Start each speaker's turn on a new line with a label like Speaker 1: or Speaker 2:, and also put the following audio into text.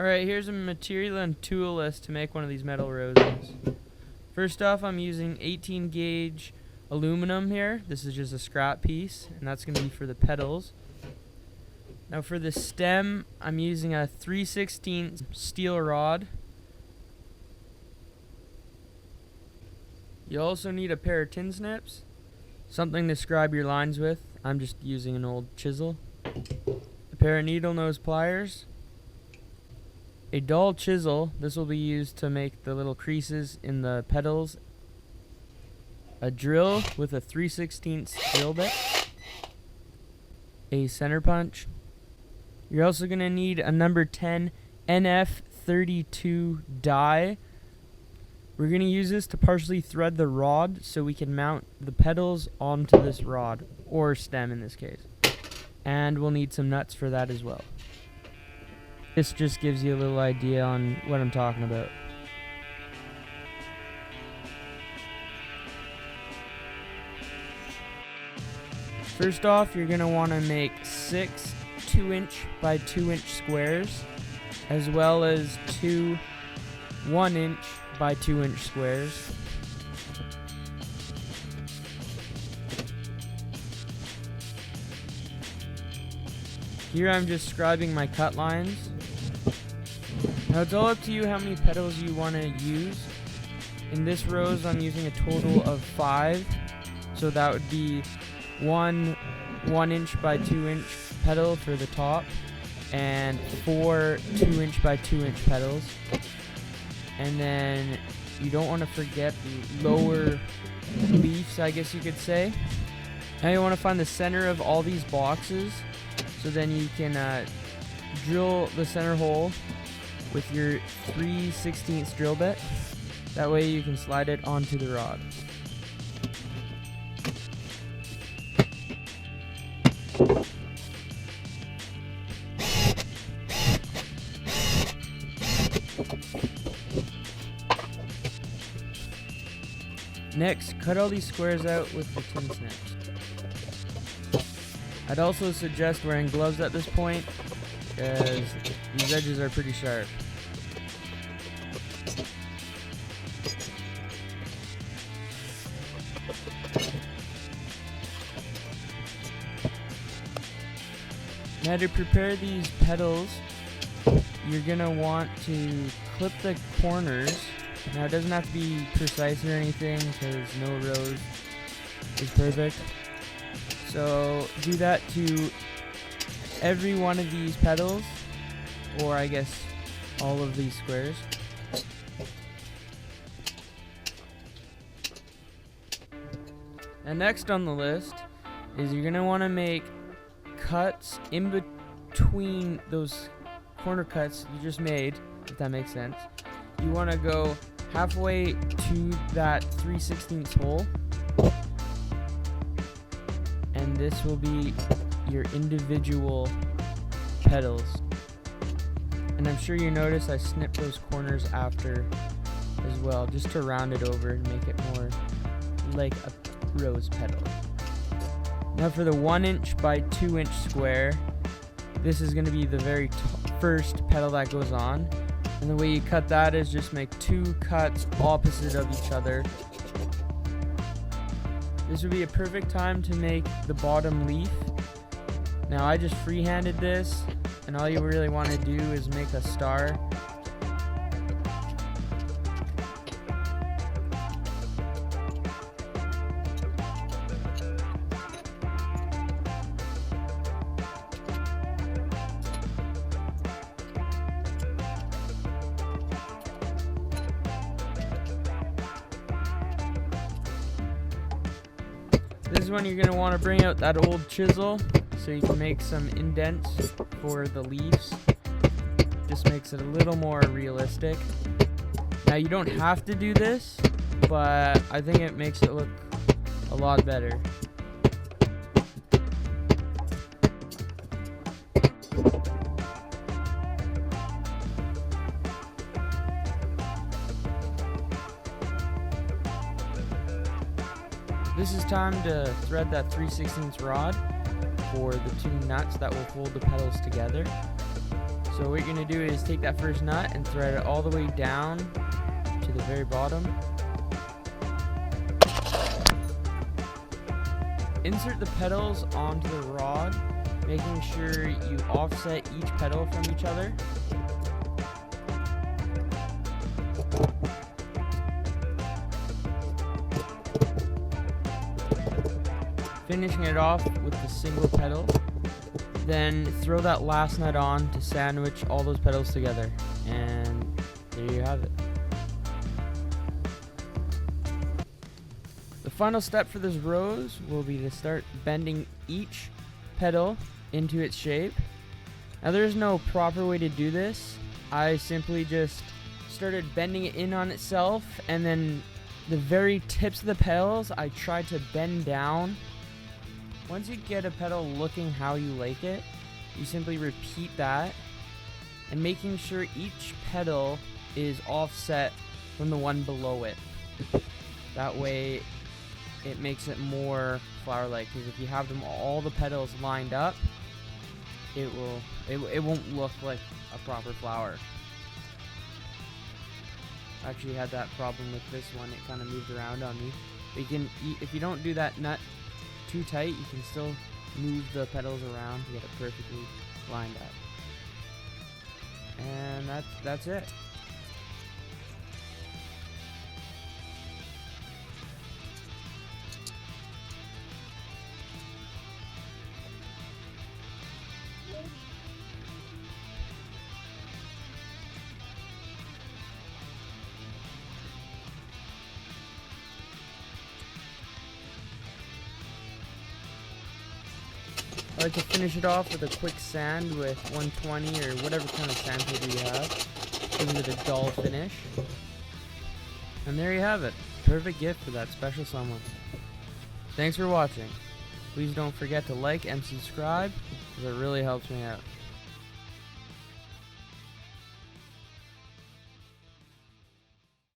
Speaker 1: Alright, here's a material and tool list to make one of these metal roses. First off, I'm using 18 gauge aluminum here. This is just a scrap piece, and that's going to be for the petals. Now for the stem, I'm using a 3/16 steel rod. You also need a pair of tin snips, something to scribe your lines with. I'm just using an old chisel. A pair of needle nose pliers. A dull chisel. This will be used to make the little creases in the petals. A drill with a 3/16 drill bit. A center punch. You're also going to need a number 10 NF32 die. We're going to use this to partially thread the rod so we can mount the petals onto this rod, or stem in this case. And we'll need some nuts for that as well. This just gives you a little idea on what I'm talking about. First off, you're going to want to make 6 2-inch by 2-inch squares, as well as 2 1-inch by 2-inch squares. Here I'm just scribing my cut lines. Now it's all up to you how many petals you want to use. In this rose I'm using a total of 5, so that would be 1 1-inch by 2-inch petal for the top, and 4 2-inch by 2-inch petals. And then you don't want to forget the lower leaves, I guess you could say. Now you want to find the center of all these boxes, so then you can drill the center hole with your 3/16 drill bit. That way you can slide it onto the rod. Next, cut all these squares out with the tin snips. I'd also suggest wearing gloves at this point, because these edges are pretty sharp. Now to prepare these petals, you're going to want to clip the corners. Now it doesn't have to be precise or anything, because no rose is perfect. So do that to every one of these petals, or I guess all of these squares. And next on the list is you're going to want to make cuts in between those corner cuts you just made, if that makes sense. You want to go halfway to that 3/16 hole, and this will be your individual petals. And I'm sure you notice I snipped those corners after as well, just to round it over and make it more like a rose petal. Now for the 1-inch by 2-inch square, this is going to be the very first petal that goes on. And the way you cut that is just make 2 cuts opposite of each other. This would be a perfect time to make the bottom leaf. Now I just freehanded this, and all you really want to do is make a star. This is when you're going to want to bring out that old chisel so you can make some indents for the leaves. Just makes it a little more realistic. Now you don't have to do this, but I think it makes it look a lot better. This is time to thread that 3/16 rod for the 2 nuts that will hold the petals together. So what you're going to do is take that first nut and thread it all the way down to the very bottom. Insert the petals onto the rod, making sure you offset each petal from each other. Finishing it off with the single petal. Then throw that last nut on to sandwich all those petals together. And there you have it. The final step for this rose will be to start bending each petal into its shape. Now there's no proper way to do this. I simply just started bending it in on itself, and then the very tips of the petals I tried to bend down. Once you get a petal looking how you like it, you simply repeat that, and making sure each petal is offset from the one below it. That way it makes it more flower-like, because if you have them all the petals lined up, it won't look like a proper flower. I actually had that problem with this one. It kind of moved around on me. But if you don't do that nut too tight, you can still move the petals around to get it perfectly lined up. And that's it. I like to finish it off with a quick sand with 120 or whatever kind of sandpaper you have, giving it a dull finish. And there you have it. Perfect gift for that special someone. Thanks for watching. Please don't forget to like and subscribe, because it really helps me out.